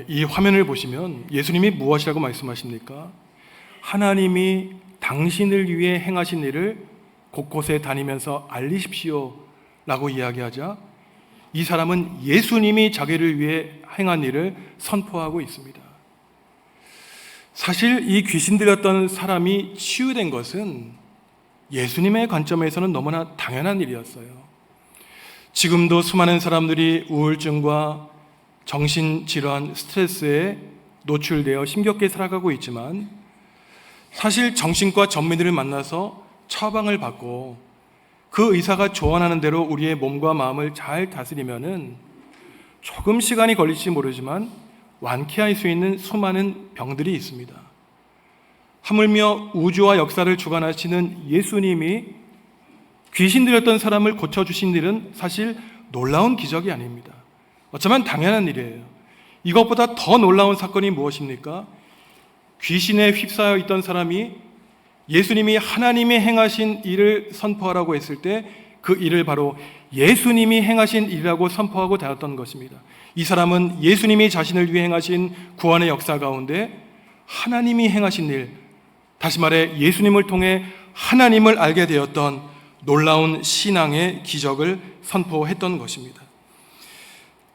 이 화면을 보시면 예수님이 무엇이라고 말씀하십니까? 하나님이 당신을 위해 행하신 일을 곳곳에 다니면서 알리십시오 라고 이야기하자 이 사람은 예수님이 자기를 위해 행한 일을 선포하고 있습니다. 사실 이 귀신 들렸던 사람이 치유된 것은 예수님의 관점에서는 너무나 당연한 일이었어요. 지금도 수많은 사람들이 우울증과 정신질환, 스트레스에 노출되어 힘겹게 살아가고 있지만 사실 정신과 전문의를 만나서 처방을 받고 그 의사가 조언하는 대로 우리의 몸과 마음을 잘 다스리면은 조금 시간이 걸릴지 모르지만 완쾌할 수 있는 수많은 병들이 있습니다. 하물며 우주와 역사를 주관하시는 예수님이 귀신 들렸던 사람을 고쳐주신 일은 사실 놀라운 기적이 아닙니다. 어쩌면 당연한 일이에요. 이것보다 더 놀라운 사건이 무엇입니까? 귀신에 휩싸여 있던 사람이 예수님이 하나님이 행하신 일을 선포하라고 했을 때 그 일을 바로 예수님이 행하신 일이라고 선포하고 다녔던 것입니다. 이 사람은 예수님이 자신을 위해 행하신 구원의 역사 가운데 하나님이 행하신 일, 다시 말해 예수님을 통해 하나님을 알게 되었던 놀라운 신앙의 기적을 선포했던 것입니다.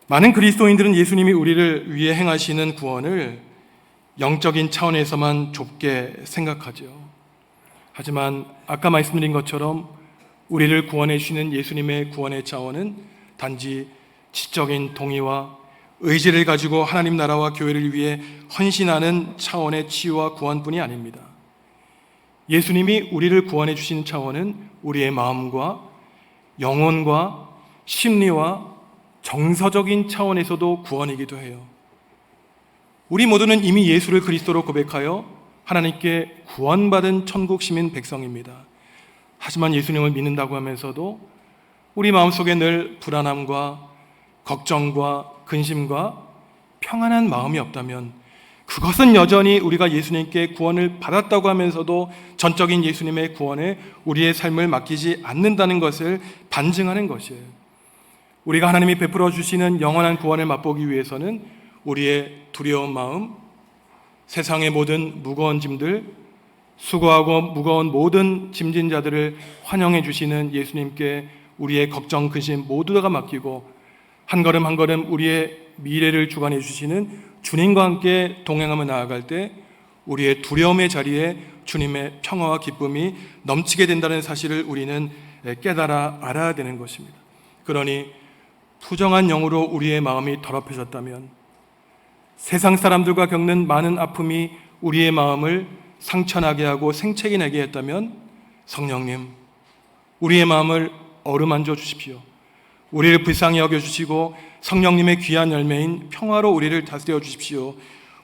많은 그리스도인들은 예수님이 우리를 위해 행하시는 구원을 영적인 차원에서만 좁게 생각하죠. 하지만 아까 말씀드린 것처럼 우리를 구원해 주시는 예수님의 구원의 차원은 단지 지적인 동의와 의지를 가지고 하나님 나라와 교회를 위해 헌신하는 차원의 치유와 구원뿐이 아닙니다. 예수님이 우리를 구원해 주시는 차원은 우리의 마음과 영혼과 심리와 정서적인 차원에서도 구원이기도 해요. 우리 모두는 이미 예수를 그리스도로 고백하여 하나님께 구원받은 천국 시민 백성입니다. 하지만 예수님을 믿는다고 하면서도 우리 마음속에 늘 불안함과 걱정과 근심과 평안한 마음이 없다면 그것은 여전히 우리가 예수님께 구원을 받았다고 하면서도 전적인 예수님의 구원에 우리의 삶을 맡기지 않는다는 것을 반증하는 것이에요. 우리가 하나님이 베풀어 주시는 영원한 구원을 맛보기 위해서는 우리의 두려운 마음, 세상의 모든 무거운 짐들, 수고하고 무거운 모든 짐진 자들을 환영해 주시는 예수님께 우리의 걱정, 근심 모두가 맡기고 한 걸음 한 걸음 우리의 미래를 주관해 주시는 주님과 함께 동행하며 나아갈 때 우리의 두려움의 자리에 주님의 평화와 기쁨이 넘치게 된다는 사실을 우리는 깨달아 알아야 되는 것입니다. 그러니 부정한 영으로 우리의 마음이 더럽혀졌다면, 세상 사람들과 겪는 많은 아픔이 우리의 마음을 상처나게 하고 생채기 내게 했다면, 성령님, 우리의 마음을 어루만져 주십시오. 우리를 불쌍히 여겨주시고 성령님의 귀한 열매인 평화로 우리를 다스려 주십시오.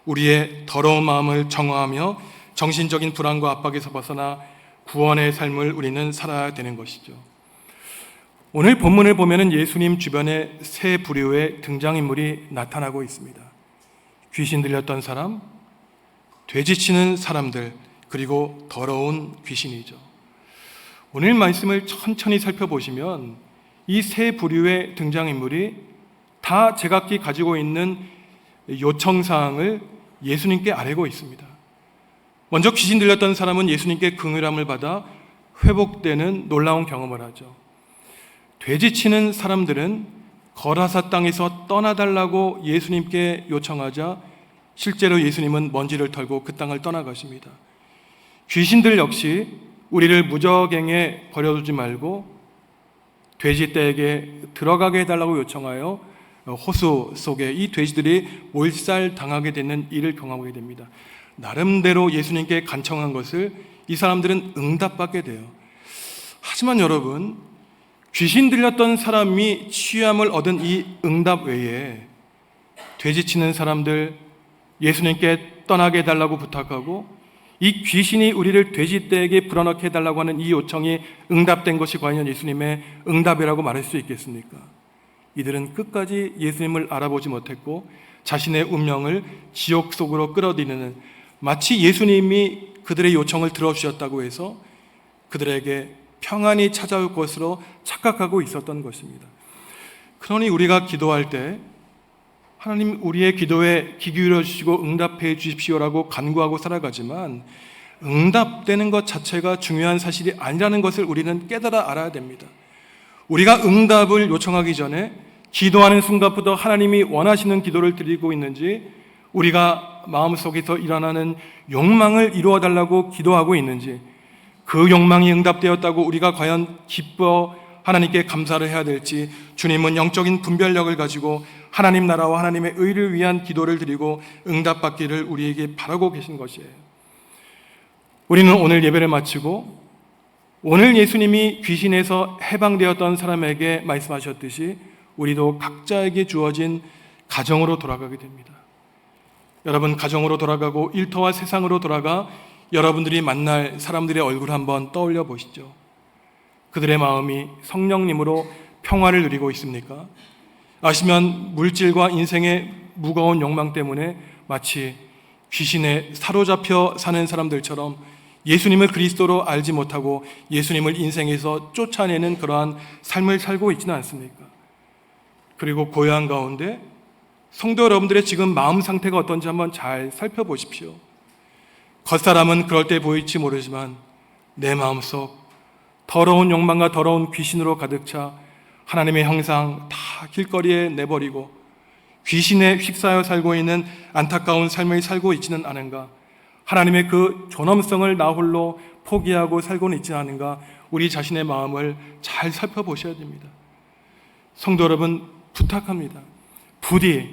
우리의 더러운 마음을 정화하며 정신적인 불안과 압박에서 벗어나 구원의 삶을 우리는 살아야 되는 것이죠. 오늘 본문을 보면 예수님 주변에 세 부류의 등장인물이 나타나고 있습니다. 귀신 들렸던 사람, 되지치는 사람들, 그리고 더러운 귀신이죠. 오늘 말씀을 천천히 살펴보시면 이 세 부류의 등장인물이 다 제각기 가지고 있는 요청사항을 예수님께 아뢰고 있습니다. 먼저 귀신 들렸던 사람은 예수님께 긍휼함을 받아 회복되는 놀라운 경험을 하죠. 되지치는 사람들은 거라사 땅에서 떠나달라고 예수님께 요청하자 실제로 예수님은 먼지를 털고 그 땅을 떠나가십니다. 귀신들 역시 우리를 무적행에 버려두지 말고 돼지떼에게 들어가게 해달라고 요청하여 호수 속에 이 돼지들이 몰살당하게 되는 일을 경험하게 됩니다. 나름대로 예수님께 간청한 것을 이 사람들은 응답받게 돼요. 하지만 여러분, 귀신 들렸던 사람이 취함을 얻은 이 응답 외에 돼지치는 사람들, 예수님께 떠나게 해달라고 부탁하고 이 귀신이 우리를 돼지떼에게 불어넣게 해달라고 하는 이 요청이 응답된 것이 과연 예수님의 응답이라고 말할 수 있겠습니까? 이들은 끝까지 예수님을 알아보지 못했고 자신의 운명을 지옥 속으로 끌어들이는, 마치 예수님이 그들의 요청을 들어주셨다고 해서 그들에게 평안이 찾아올 것으로 착각하고 있었던 것입니다. 그러니 우리가 기도할 때 하나님 우리의 기도에 귀 기울여 주시고 응답해 주십시오라고 간구하고 살아가지만 응답되는 것 자체가 중요한 사실이 아니라는 것을 우리는 깨달아 알아야 됩니다. 우리가 응답을 요청하기 전에 기도하는 순간부터 하나님이 원하시는 기도를 드리고 있는지, 우리가 마음속에서 일어나는 욕망을 이루어 달라고 기도하고 있는지, 그 욕망이 응답되었다고 우리가 과연 기뻐 하나님께 감사를 해야 될지, 주님은 영적인 분별력을 가지고 하나님 나라와 하나님의 의를 위한 기도를 드리고 응답받기를 우리에게 바라고 계신 것이에요. 우리는 오늘 예배를 마치고 오늘 예수님이 귀신에서 해방되었던 사람에게 말씀하셨듯이 우리도 각자에게 주어진 가정으로 돌아가게 됩니다. 여러분, 가정으로 돌아가고 일터와 세상으로 돌아가 여러분들이 만날 사람들의 얼굴을 한번 떠올려 보시죠. 그들의 마음이 성령님으로 평화를 누리고 있습니까? 아시면 물질과 인생의 무거운 욕망 때문에 마치 귀신에 사로잡혀 사는 사람들처럼 예수님을 그리스도로 알지 못하고 예수님을 인생에서 쫓아내는 그러한 삶을 살고 있지는 않습니까? 그리고 고요한 가운데 성도 여러분들의 지금 마음 상태가 어떤지 한번 잘 살펴보십시오. 겉사람은 그럴 때 보일지 모르지만 내 마음속 더러운 욕망과 더러운 귀신으로 가득 차 하나님의 형상 다 길거리에 내버리고 귀신에 휩싸여 살고 있는 안타까운 삶을 살고 있지는 않은가? 하나님의 그 존엄성을 나 홀로 포기하고 살고는 있지 않은가? 우리 자신의 마음을 잘 살펴보셔야 됩니다. 성도 여러분, 부탁합니다. 부디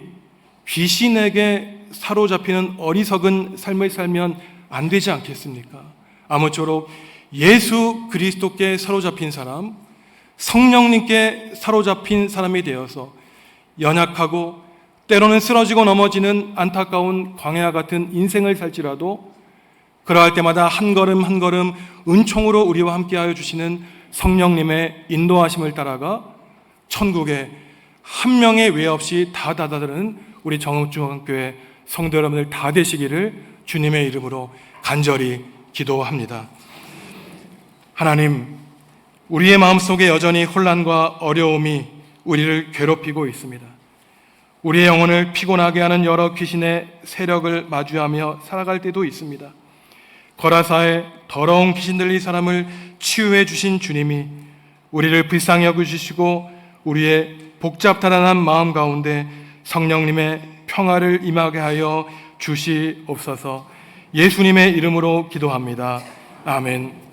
귀신에게 사로잡히는 어리석은 삶을 살면 안 되지 않겠습니까? 아무쪼록 예수 그리스도께 사로잡힌 사람, 성령님께 사로잡힌 사람이 되어서 연약하고 때로는 쓰러지고 넘어지는 안타까운 광야 같은 인생을 살지라도 그러할 때마다 한 걸음 한 걸음 은총으로 우리와 함께하여 주시는 성령님의 인도하심을 따라가 천국에 한 명의 외 없이 다 다다르는 우리 정읍중앙교회 성도 여러분들 다 되시기를 주님의 이름으로 간절히 기도합니다. 하나님, 우리의 마음속에 여전히 혼란과 어려움이 우리를 괴롭히고 있습니다. 우리의 영혼을 피곤하게 하는 여러 귀신의 세력을 마주하며 살아갈 때도 있습니다. 거라사의 더러운 귀신 들린 사람을 치유해 주신 주님이 우리를 불쌍히 여겨주시고 우리의 복잡다단한 마음 가운데 성령님의 평화를 임하게 하여 주시옵소서. 예수님의 이름으로 기도합니다. 아멘.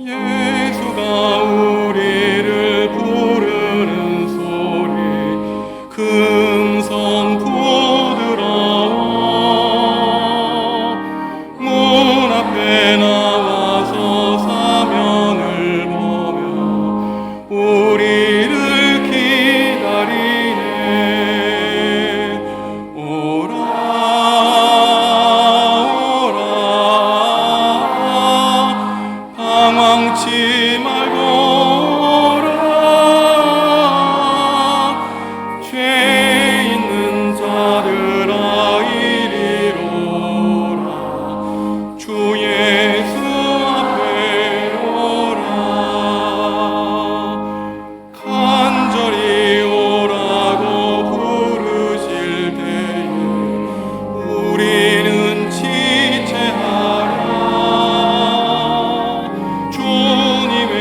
예수가 우리를 부르는 소리 금성 부드러워 문 앞에 나와서 사명을 보며 우리를 기다리네. 오라 오라 방황치 말고 오라. 죄 있는 자들아 이리로라. 주 예수 앞에 오라. 간절히 오라고 부르실 때에 우리는 지체하라. 주님의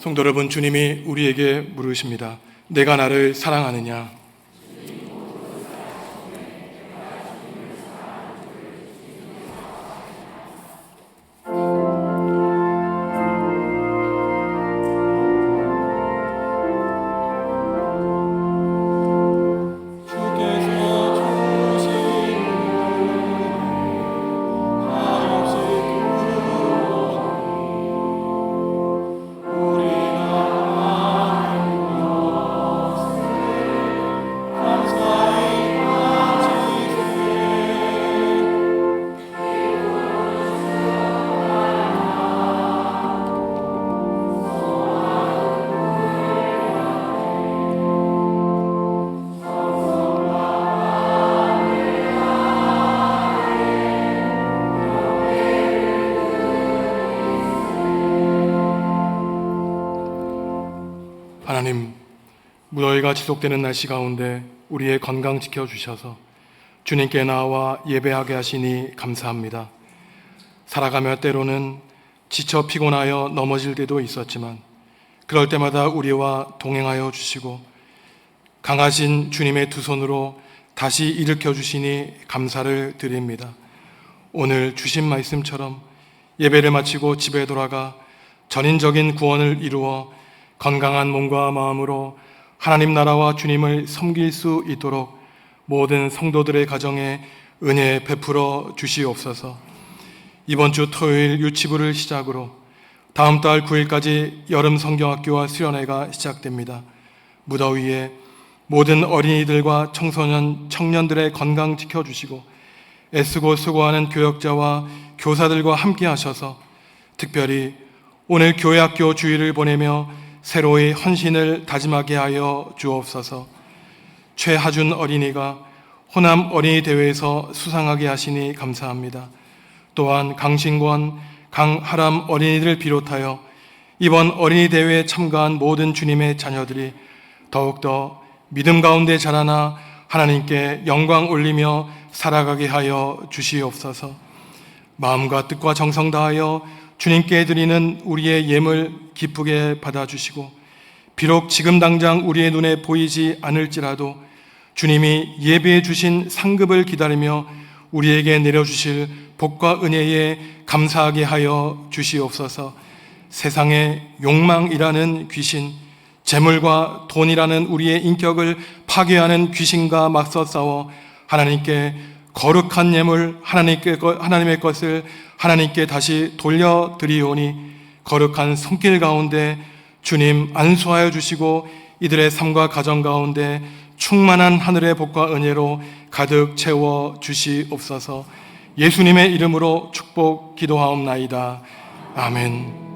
성도 여러분, 주님이 우리에게 물으십니다. 내가 나를 사랑하느냐? 하나님, 무더위가 지속되는 날씨 가운데 우리의 건강 지켜주셔서 주님께 나와 예배하게 하시니 감사합니다. 살아가며 때로는 지쳐 피곤하여 넘어질 때도 있었지만 그럴 때마다 우리와 동행하여 주시고 강하신 주님의 두 손으로 다시 일으켜 주시니 감사를 드립니다. 오늘 주신 말씀처럼 예배를 마치고 집에 돌아가 전인적인 구원을 이루어 건강한 몸과 마음으로 하나님 나라와 주님을 섬길 수 있도록 모든 성도들의 가정에 은혜 베풀어 주시옵소서. 이번 주 토요일 유치부를 시작으로 다음 달 9일까지 여름 성경학교와 수련회가 시작됩니다. 무더위에 모든 어린이들과 청소년, 청년들의 건강 지켜주시고 애쓰고 수고하는 교역자와 교사들과 함께 하셔서 특별히 오늘 교회학교 주일을 보내며 새로이 헌신을 다짐하게 하여 주옵소서. 최하준 어린이가 호남 어린이 대회에서 수상하게 하시니 감사합니다. 또한 강신권, 강하람 어린이들을 비롯하여 이번 어린이 대회에 참가한 모든 주님의 자녀들이 더욱더 믿음 가운데 자라나 하나님께 영광 올리며 살아가게 하여 주시옵소서. 마음과 뜻과 정성 다하여 주님께 드리는 우리의 예물 기쁘게 받아주시고 비록 지금 당장 우리의 눈에 보이지 않을지라도 주님이 예비해 주신 상급을 기다리며 우리에게 내려주실 복과 은혜에 감사하게 하여 주시옵소서. 세상의 욕망이라는 귀신, 재물과 돈이라는 우리의 인격을 파괴하는 귀신과 맞서 싸워 하나님께 거룩한 예물, 하나님의 것을 하나님께 다시 돌려드리오니 거룩한 손길 가운데 주님 안수하여 주시고 이들의 삶과 가정 가운데 충만한 하늘의 복과 은혜로 가득 채워 주시옵소서. 예수님의 이름으로 축복 기도하옵나이다. 아멘.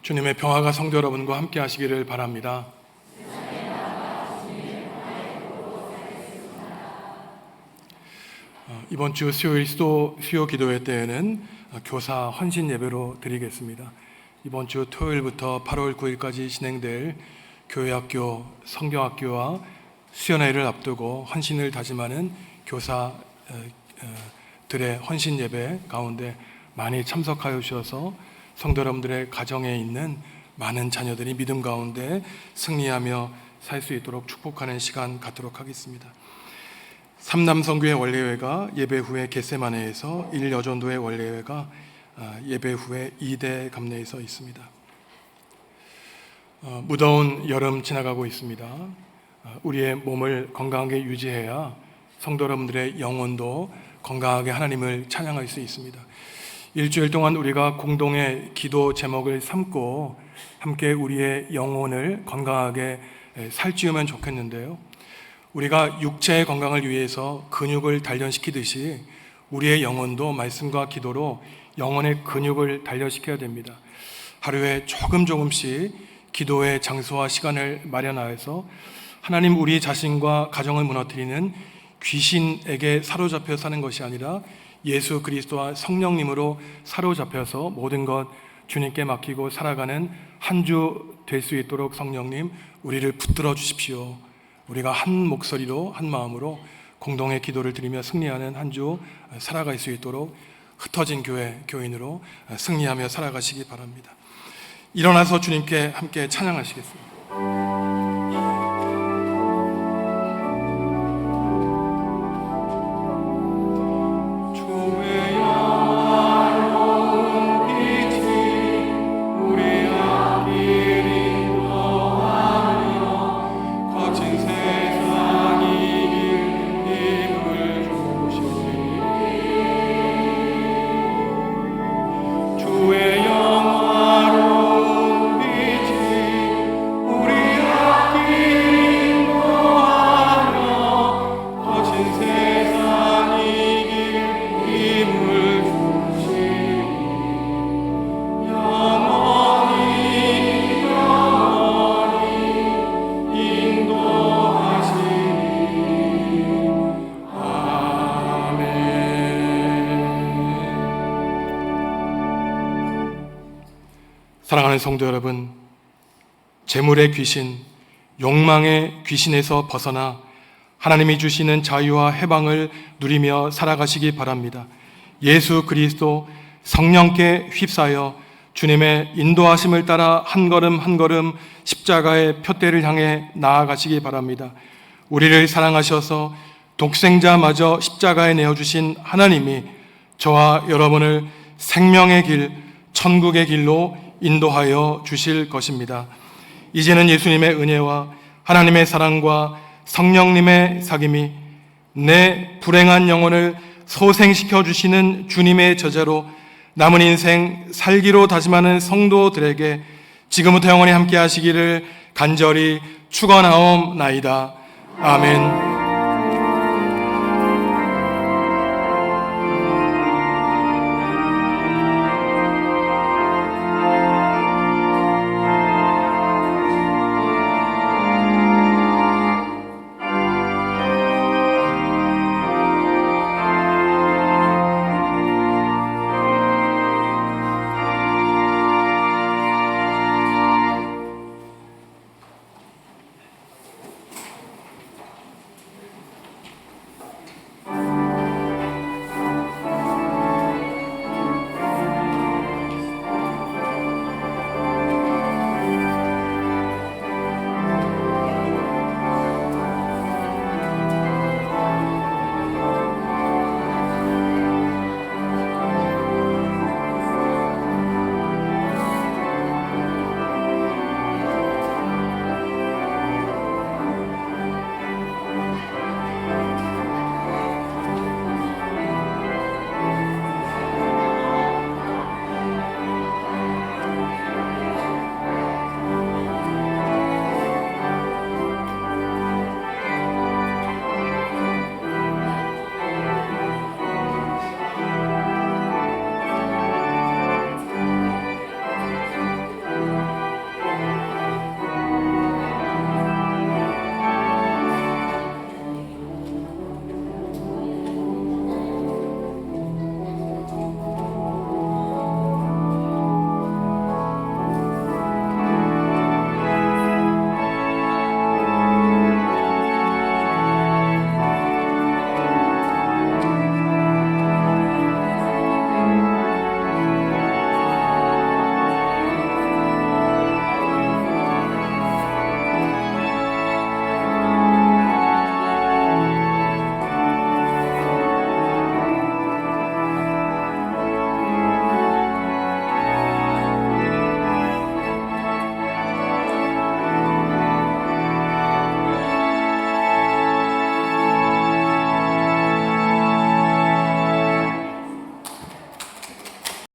주님의 평화가 성도 여러분과 함께 하시기를 바랍니다. 이번 주 수요일 수요 기도회 때에는 교사 헌신 예배로 드리겠습니다. 이번 주 토요일부터 8월 9일까지 진행될 교회학교, 성경학교와 수련회를 앞두고 헌신을 다짐하는 교사들의 헌신 예배 가운데 많이 참석하여 주셔서 성도 여러분들의 가정에 있는 많은 자녀들이 믿음 가운데 승리하며 살 수 있도록 축복하는 시간 갖도록 하겠습니다. 삼남성교회 원례회가 예배 후에 겟세마네에서 1여전도회 원례회가 예배 후에 2대 감내에서 있습니다. 무더운 여름 지나가고 있습니다. 우리의 몸을 건강하게 유지해야 성도 여러분들의 영혼도 건강하게 하나님을 찬양할 수 있습니다. 일주일 동안 우리가 공동의 기도 제목을 삼고 함께 우리의 영혼을 건강하게 살찌우면 좋겠는데요. 우리가 육체의 건강을 위해서 근육을 단련시키듯이 우리의 영혼도 말씀과 기도로 영혼의 근육을 단련시켜야 됩니다. 하루에 조금씩 기도의 장소와 시간을 마련하여서 하나님 우리 자신과 가정을 무너뜨리는 귀신에게 사로잡혀 사는 것이 아니라 예수 그리스도와 성령님으로 사로잡혀서 모든 것 주님께 맡기고 살아가는 한 주 될 수 있도록 성령님 우리를 붙들어 주십시오. 우리가 한 목소리로 한 마음으로 공동의 기도를 드리며 승리하는 한 주 살아갈 수 있도록 흩어진 교인으로 승리하며 살아가시기 바랍니다. 일어나서 주님께 함께 찬양하시겠습니다. 사랑하는 성도 여러분, 재물의 귀신, 욕망의 귀신에서 벗어나 하나님이 주시는 자유와 해방을 누리며 살아가시기 바랍니다. 예수 그리스도 성령께 휩싸여 주님의 인도하심을 따라 한 걸음 한 걸음 십자가의 표대를 향해 나아가시기 바랍니다. 우리를 사랑하셔서 독생자마저 십자가에 내어주신 하나님이 저와 여러분을 생명의 길, 천국의 길로 인도하여 주실 것입니다. 이제는 예수님의 은혜와 하나님의 사랑과 성령님의 사귐이 내 불행한 영혼을 소생시켜 주시는 주님의 저자로 남은 인생 살기로 다짐하는 성도들에게 지금부터 영원히 함께 하시기를 간절히 축원하옵나이다. 아멘.